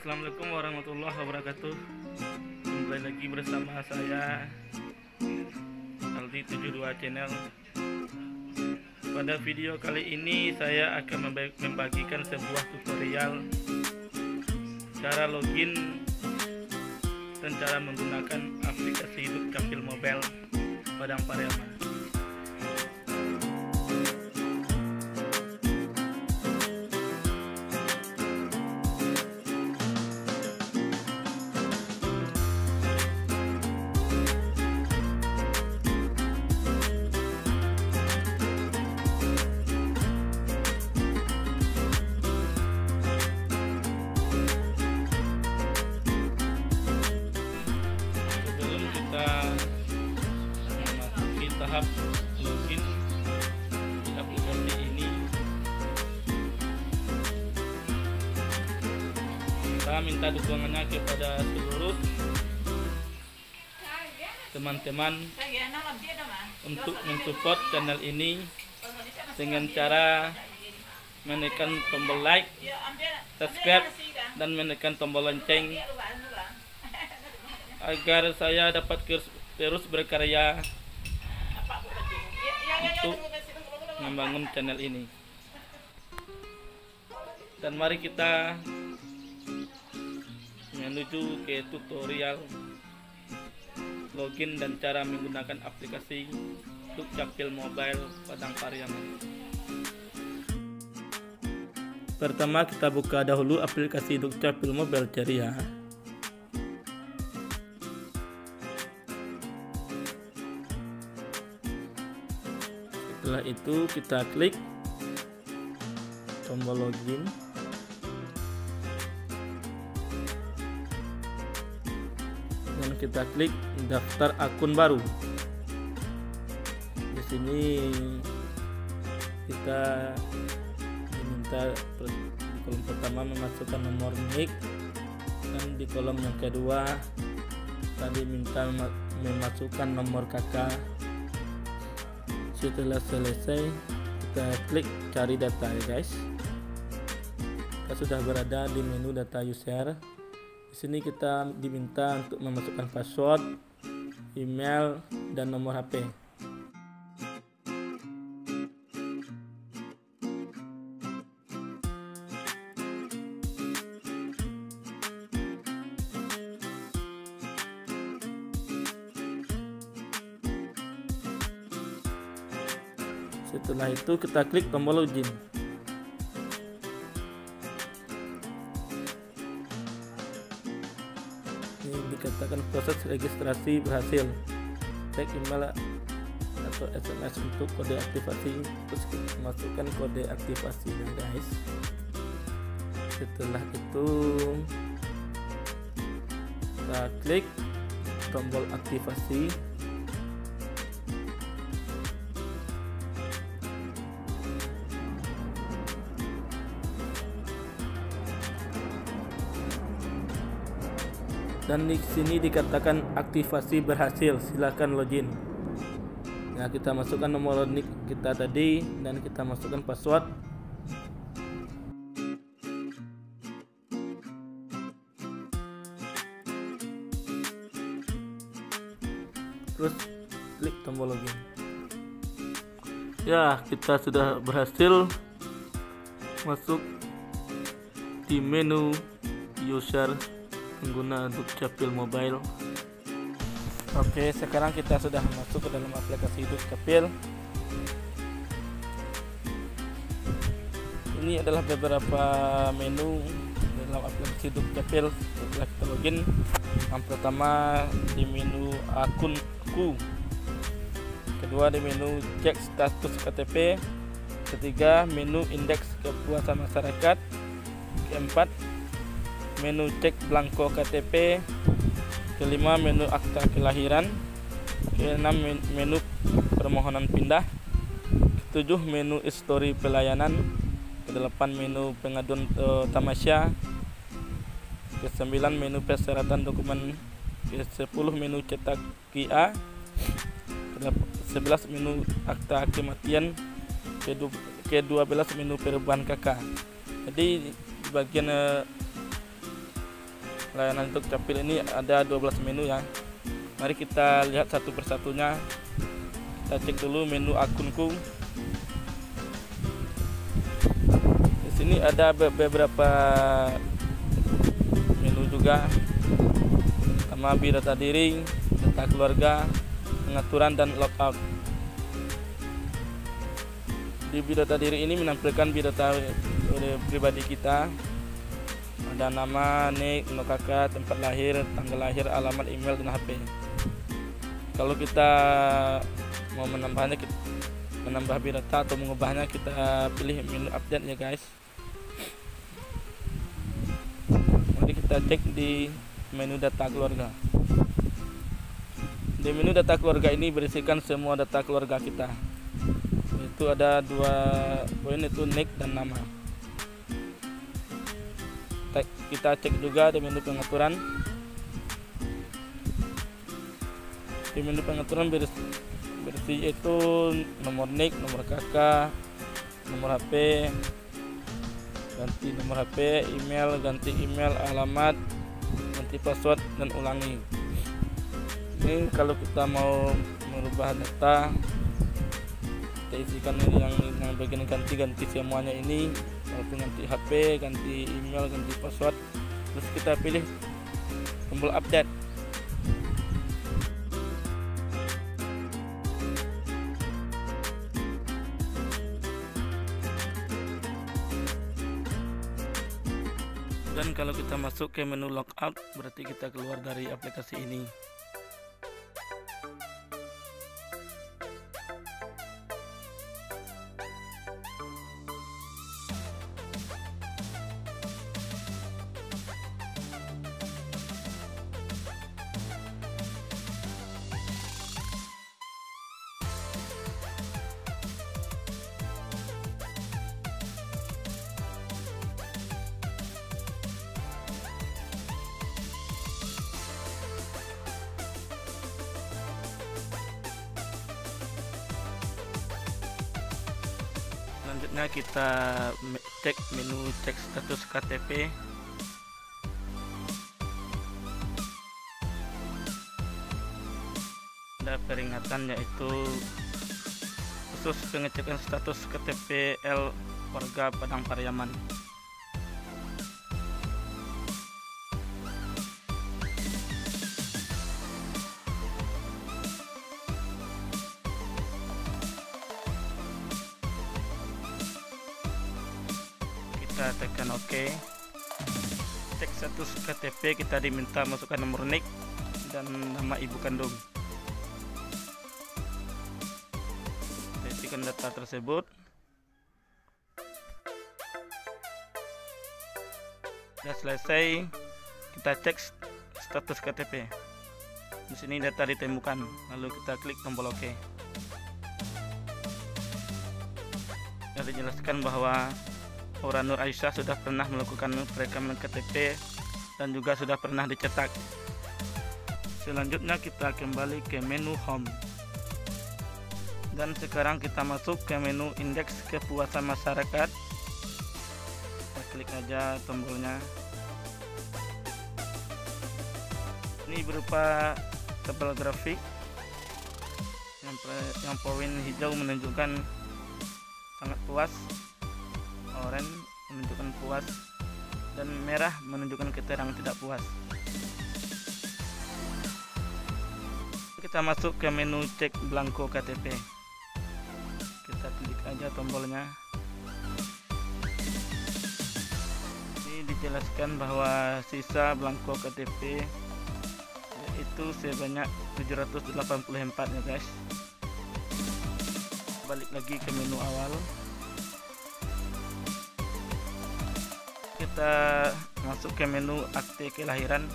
Assalamualaikum warahmatullahi wabarakatuh. Kembali lagi bersama saya Aldi 72 channel. Pada video kali ini saya akan membagikan sebuah tutorial cara login dan cara menggunakan aplikasi Dukcapil Mobile Padang Pariaman. Memasuki tahap login di aplikasi ini, kita minta dukungannya kepada seluruh teman-teman untuk mensupport channel ini dengan cara menekan tombol like, subscribe, dan menekan tombol lonceng agar saya dapat terus berkarya untuk membangun channel ini. Dan mari kita menuju ke tutorial login dan cara menggunakan aplikasi Dukcapil Mobile Padang Pariaman. Pertama, kita buka dahulu aplikasi Dukcapil Mobile Ceria. Setelah itu kita klik tombol login. Dan kita klik daftar akun baru. Di sini kita diminta di kolom pertama memasukkan nomor NIK, dan di kolom yang kedua tadi minta memasukkan nomor kakak. Setelah selesai, kita klik cari data ya guys. Kita sudah berada di menu data user. Di sini kita diminta untuk memasukkan password, email, dan nomor HP. Setelah itu kita klik tombol login. Ini dikatakan proses registrasi berhasil. Cek email atau SMS untuk kode aktivasi. Terus kita masukkan kode aktivasinya guys. Setelah itu kita klik tombol aktivasi. Dan di sini dikatakan aktivasi berhasil, silakan login. Nah, kita masukkan nomor NIK kita tadi dan kita masukkan password. Terus klik tombol login. Ya, kita sudah berhasil masuk di menu user pengguna Dukcapil Mobile. Oke, sekarang kita sudah masuk ke dalam aplikasi Dukcapil. Ini adalah beberapa menu dalam aplikasi Dukcapil setelah kita login. Yang pertama di menu akunku, kedua di menu cek status KTP, ketiga menu indeks kepuasan masyarakat, keempat menu cek blanko KTP, kelima menu akta kelahiran, keenam menu permohonan pindah, ketujuh menu histori pelayanan, kedelapan menu pengaduan tamasya, kesembilan menu persyaratan dokumen, ke-10 menu cetak QA, ke-11 menu akta kematian, ke-12 menu perubahan KK. Jadi di bagian layanan untuk capil ini ada 12 menu ya. Mari kita lihat satu persatunya. Kita cek dulu menu akunku. Di sini ada beberapa menu juga. Sama biodata diri, data keluarga, pengaturan dan logout. Di biodata diri ini menampilkan biodata pribadi kita. Ada nama, nik, nomor kakak, tempat lahir, tanggal lahir, alamat, email, dan HP. Kalau kita mau menambahnya, menambah biodata atau mengubahnya, kita pilih menu update ya guys. Mari kita cek di menu data keluarga. Di menu data keluarga ini berisikan semua data keluarga kita. Itu ada 2 poin, itu nik dan nama. Kita cek juga di menu pengaturan. Di menu pengaturan berisi itu nomor nik, nomor kakak, nomor HP, ganti nomor HP, email, ganti email, alamat, ganti password, dan ulangi. Ini kalau kita mau merubah data, kita isikan yang bagian ganti semuanya ini, walaupun ganti HP, ganti email, ganti password, terus kita pilih tombol update. Dan kalau kita masuk ke menu logout, berarti kita keluar dari aplikasi ini. Selanjutnya kita cek menu cek status KTP. Ada peringatan yaitu khusus pengecekan status KTP L warga Padang Pariaman. Kita tekan OK. Cek status KTP, kita diminta masukkan nomor NIK dan nama ibu kandung. Kita isikan data tersebut. Sudah selesai, kita cek status KTP. Di sini data ditemukan, lalu kita klik tombol OK. Sudah dijelaskan bahwa Aura Nur Aisyah sudah pernah melakukan perekaman KTP dan juga sudah pernah dicetak. Selanjutnya kita kembali ke menu Home. Dan sekarang kita masuk ke menu Indeks Kepuasan Masyarakat. Kita klik aja tombolnya. Ini berupa tabel grafik. Yang poin hijau menunjukkan sangat puas, oranye menunjukkan puas, dan merah menunjukkan keterang tidak puas. Kita masuk ke menu cek blanko KTP. Kita klik aja tombolnya. Ini dijelaskan bahwa sisa blanko KTP yaitu sebanyak 784 ya guys. Balik lagi ke menu awal. Kita masuk ke menu akte kelahiran.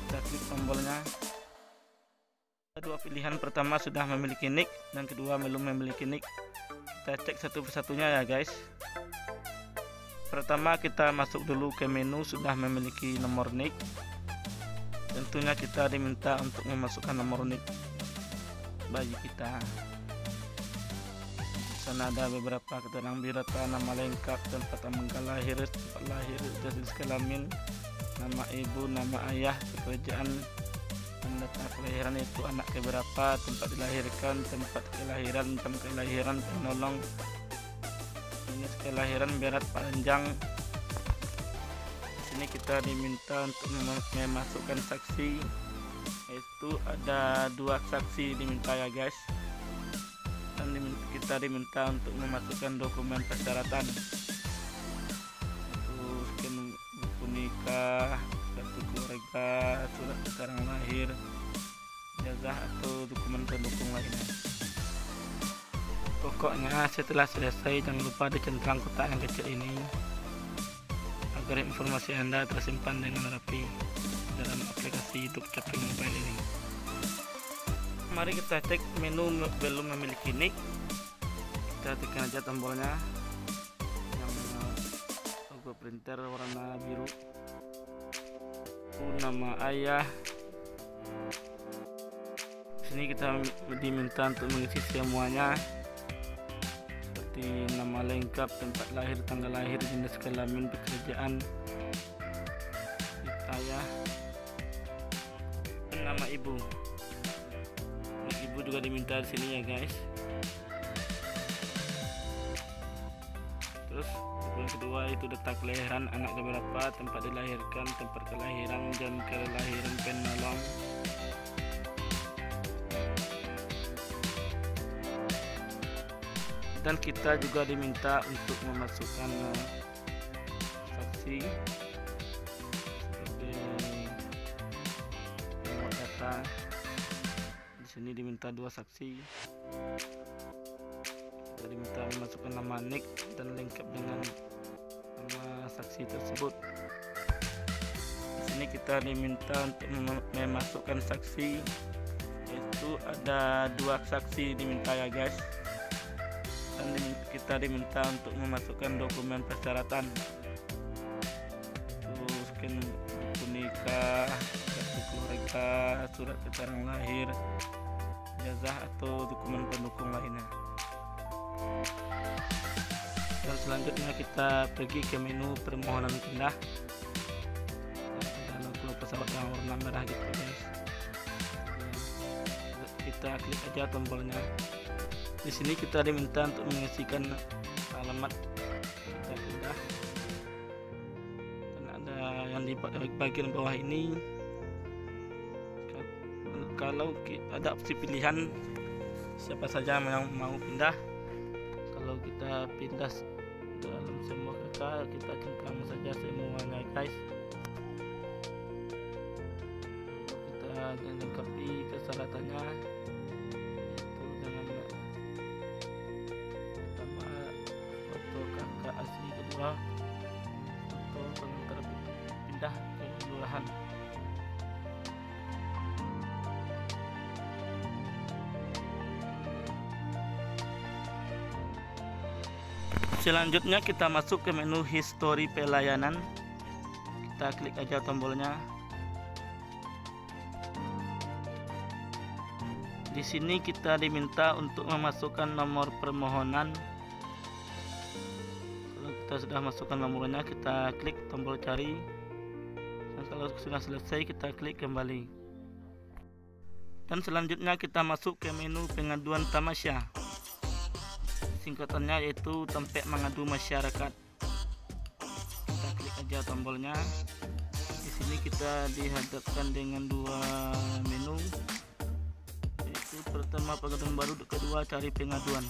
Kita klik tombolnya. Ada dua pilihan, pertama sudah memiliki NIK dan kedua belum memiliki NIK. Kita cek satu persatunya ya guys. Pertama kita masuk dulu ke menu sudah memiliki nomor NIK. Tentunya kita diminta untuk memasukkan nomor NIK bayi kita. Sana ada beberapa keterangan biodata, nama lengkap, tempat tanggal lahir, tempat lahir, jenis kelamin, nama ibu, nama ayah, pekerjaan, dan data kelahiran itu anak keberapa, tempat dilahirkan, tempat kelahiran, penolong, jenis kelahiran, berat panjang. Di sini kita diminta untuk memasukkan saksi, yaitu ada 2 saksi diminta ya guys. Dan kita diminta untuk memasukkan dokumen persyaratan, yaitu scan buku nikah, kartu keluarga, surat keterangan lahir, ijazah atau dokumen pendukung lainnya. Pokoknya setelah selesai jangan lupa dicentang kotak yang kecil ini agar informasi Anda tersimpan dengan rapi dalam aplikasi YouTube Capling Mobile ini. Mari kita cek menu. Belum memiliki nick, kita tekan aja tombolnya yang logo printer warna biru, nama ayah. Sini kita diminta untuk mengisi semuanya, seperti nama lengkap, tempat lahir, tanggal lahir, jenis kelamin, pekerjaan, ayah, dan nama ibu. Ibu juga diminta di sini ya guys. Terus yang kedua itu data kelahiran, anak keberapa, tempat dilahirkan, tempat kelahiran, jam kelahiran, penolong, dan kita juga diminta untuk memasukkan saksi seperti data. Di sini diminta 2 saksi. Kita diminta memasukkan nama nick dan lengkap dengan nama saksi tersebut. Di sini kita diminta untuk memasukkan saksi, yaitu ada 2 saksi diminta ya guys. Dan kita diminta untuk memasukkan dokumen persyaratan, terus scan buku nikah, kartu keluarga, surat keterangan lahir, ijazah atau dokumen pendukung lainnya. Dan selanjutnya kita pergi ke menu permohonan pindah. Ada logo pesawat yang warna merah gitu guys. Kita klik aja tombolnya. Di sini kita diminta untuk mengisikan alamat kita pindah. Dan ada yang di bagian bawah ini, kalau ada opsi pilihan siapa saja yang mau pindah. Kalau kita pindah dalam semua kakak, kita centang saja semuanya guys. Kita lengkapi persyaratannya, yaitu dengan pertama foto kakak asli, kedua foto pengantar pindah ke kelurahan. Selanjutnya kita masuk ke menu histori pelayanan. Kita klik aja tombolnya. Di sini kita diminta untuk memasukkan nomor permohonan. Kalau kita sudah masukkan nomornya, kita klik tombol cari. Dan kalau sudah selesai, kita klik kembali. Dan selanjutnya kita masuk ke menu pengaduan tamasya. Singkatannya yaitu tempat mengadu masyarakat. Kita klik aja tombolnya. Di sini kita dihadapkan dengan 2 menu, yaitu pertama pengaduan baru, kedua cari pengaduan.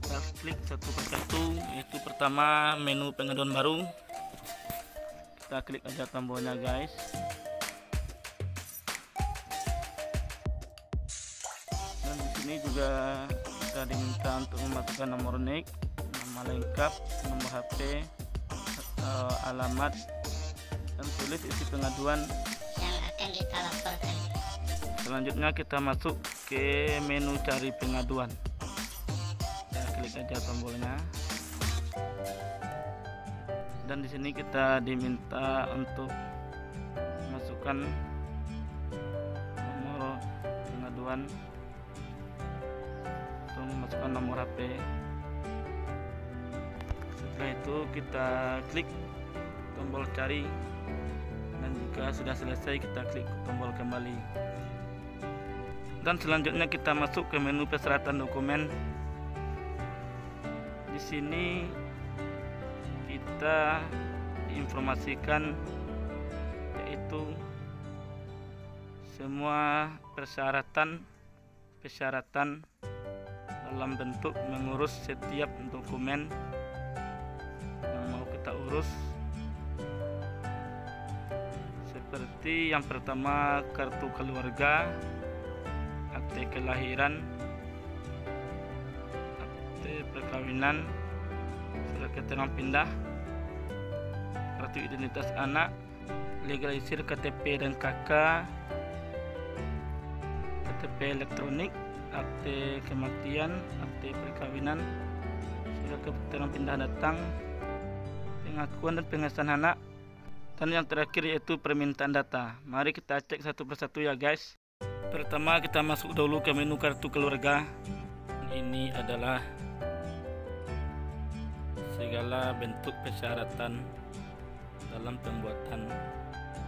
Kita klik satu persatu, yaitu pertama menu pengaduan baru. Kita klik aja tombolnya guys. Dan di sini juga kita diminta untuk memasukkan nomor NIK, nama lengkap, nomor HP, alamat, dan tulis isi pengaduan yang akan kita laporkan. Selanjutnya kita masuk ke menu cari pengaduan. Kita klik aja tombolnya. Dan di sini kita diminta untuk masukkan nomor pengaduan, memasukkan nomor HP. Setelah itu kita klik tombol cari. Jika sudah selesai, kita klik tombol kembali. Dan selanjutnya kita masuk ke menu persyaratan dokumen. Di sini kita diinformasikan yaitu semua persyaratan dalam bentuk mengurus setiap dokumen yang mau kita urus. Seperti yang pertama, kartu keluarga, akte kelahiran, akte perkawinan, surat keterangan pindah, kartu identitas anak, legalisir KTP dan KK, KTP elektronik, akte kematian, akte perkawinan, surat keterangan pindah datang, pengakuan dan pengesahan anak, dan yang terakhir yaitu permintaan data. Mari kita cek satu persatu ya guys. Pertama kita masuk dulu ke menu kartu keluarga. Ini adalah segala bentuk persyaratan dalam pembuatan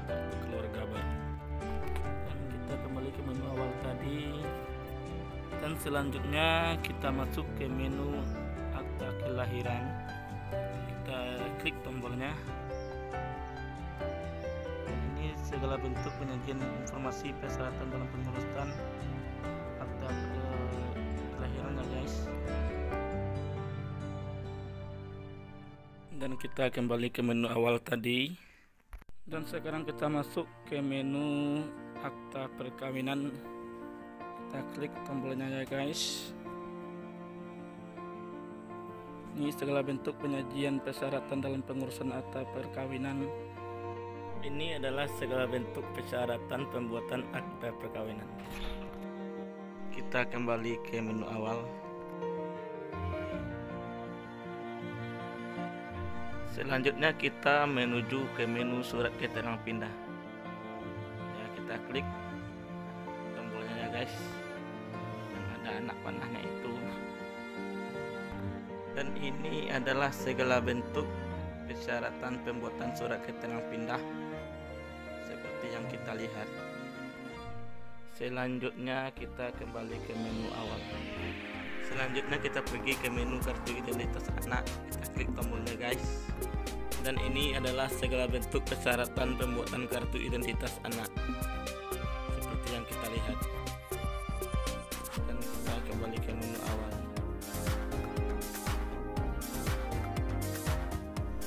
kartu keluarga baru. Dan kita kembali ke menu awal tadi. Dan selanjutnya kita masuk ke menu akta kelahiran. Kita klik tombolnya. Ini segala bentuk penyajian informasi persyaratan dalam pengurusan akta kelahiran ya guys. Dan kita kembali ke menu awal tadi. Dan sekarang kita masuk ke menu akta perkawinan. Kita klik tombolnya ya guys. Ini segala bentuk penyajian persyaratan dalam pengurusan akta perkawinan. Ini adalah segala bentuk persyaratan pembuatan akta perkawinan. Kita kembali ke menu awal. Selanjutnya kita menuju ke menu surat keterangan pindah. Ya, kita klik tombolnya ya guys. Yang ada anak panahnya itu. Dan ini adalah segala bentuk persyaratan pembuatan surat keterangan pindah seperti yang kita lihat. Selanjutnya kita kembali ke menu awal. Selanjutnya kita pergi ke menu kartu identitas anak. Kita klik tombolnya guys. Dan ini adalah segala bentuk persyaratan pembuatan kartu identitas anak seperti yang kita lihat. Dan kita kembali ke menu awal.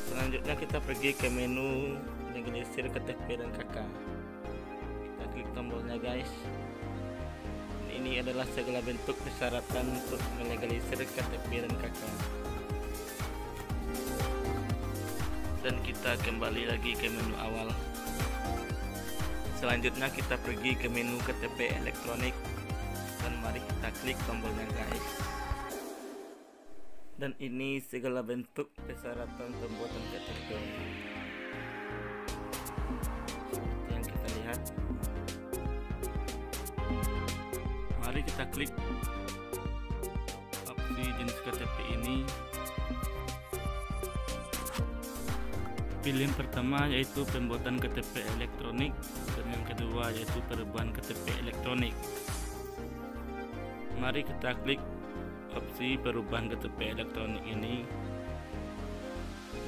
Selanjutnya kita pergi ke menu legalisir KTP dan KK. Kita klik tombolnya guys. Ini adalah segala bentuk persyaratan untuk melegalisir KTP dan KK. Dan kita kembali lagi ke menu awal. Selanjutnya kita pergi ke menu KTP elektronik. Dan mari kita klik tombolnya guys. Dan ini segala bentuk persyaratan pembuatan KTP seperti yang kita lihat. Mari kita klik opsi jenis KTP ini. Pilihan pertama yaitu pembuatan KTP elektronik, dan yang kedua yaitu perubahan KTP elektronik. Mari kita klik opsi perubahan KTP elektronik ini.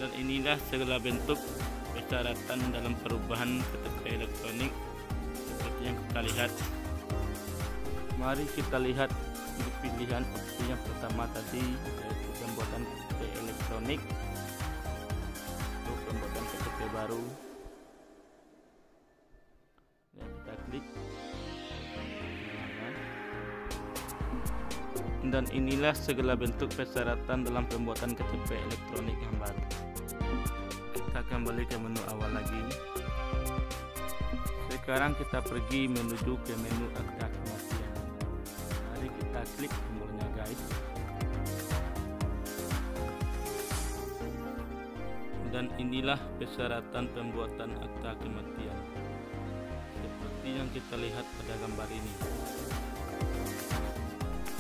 Dan inilah segala bentuk persyaratan dalam perubahan KTP elektronik seperti yang kita lihat. Mari kita lihat di pilihan opsi yang pertama tadi yaitu pembuatan KTP elektronik untuk pembuatan KTP baru. Dan kita klik. Dan inilah segala bentuk persyaratan dalam pembuatan KTP elektronik yang baru. Kita kembali ke menu awal lagi. Sekarang kita pergi menuju ke menu akta kematian. Mari kita klik tombolnya guys. Dan inilah persyaratan pembuatan akta kematian seperti yang kita lihat pada gambar ini.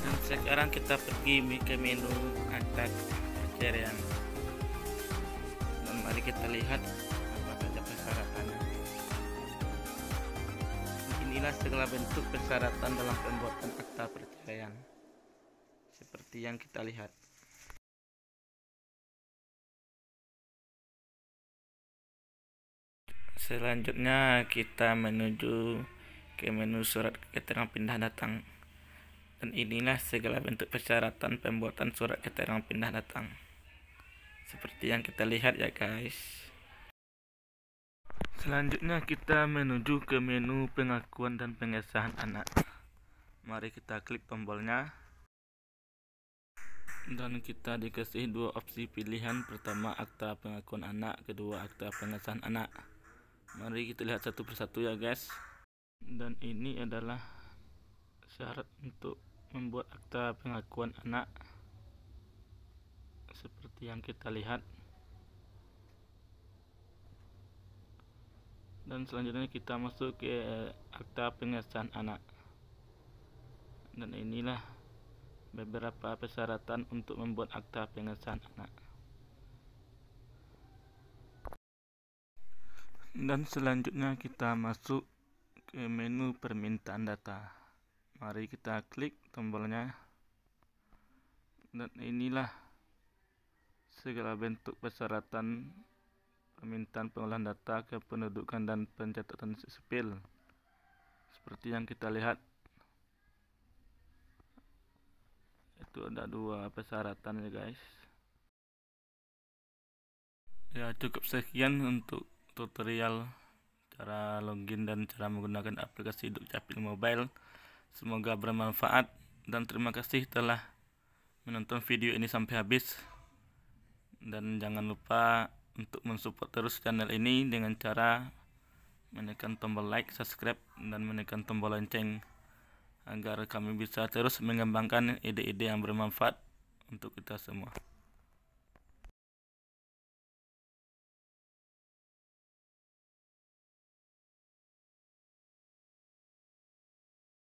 Dan sekarang kita pergi ke menu akta perceraian. Dan mari kita lihat apa saja persyaratannya. inilah segala bentuk persyaratan dalam pembuatan akta perceraian seperti yang kita lihat. Selanjutnya kita menuju ke menu surat keterangan pindah datang. Dan inilah segala bentuk persyaratan pembuatan surat keterangan pindah datang seperti yang kita lihat ya guys. Selanjutnya kita menuju ke menu pengakuan dan pengesahan anak. Mari kita klik tombolnya. Dan kita dikasih dua opsi pilihan. Pertama akta pengakuan anak, kedua akta pengesahan anak. Mari kita lihat satu persatu ya guys. Dan ini adalah syarat untuk membuat akta pengakuan anak seperti yang kita lihat. Dan selanjutnya kita masuk ke akta pengesahan anak. Dan inilah beberapa persyaratan untuk membuat akta pengesahan anak. Dan selanjutnya kita masuk ke menu permintaan data. Mari kita klik tombolnya. Dan inilah segala bentuk persyaratan permintaan pengolahan data kependudukan dan pencatatan sipil seperti yang kita lihat. Itu ada dua persyaratan ya guys. Ya cukup sekian untuk tutorial cara login dan cara menggunakan aplikasi Dukcapil Mobile. Semoga bermanfaat dan terima kasih telah menonton video ini sampai habis. Dan jangan lupa untuk mensupport terus channel ini dengan cara menekan tombol like, subscribe, dan menekan tombol lonceng agar kami bisa terus mengembangkan ide-ide yang bermanfaat untuk kita semua.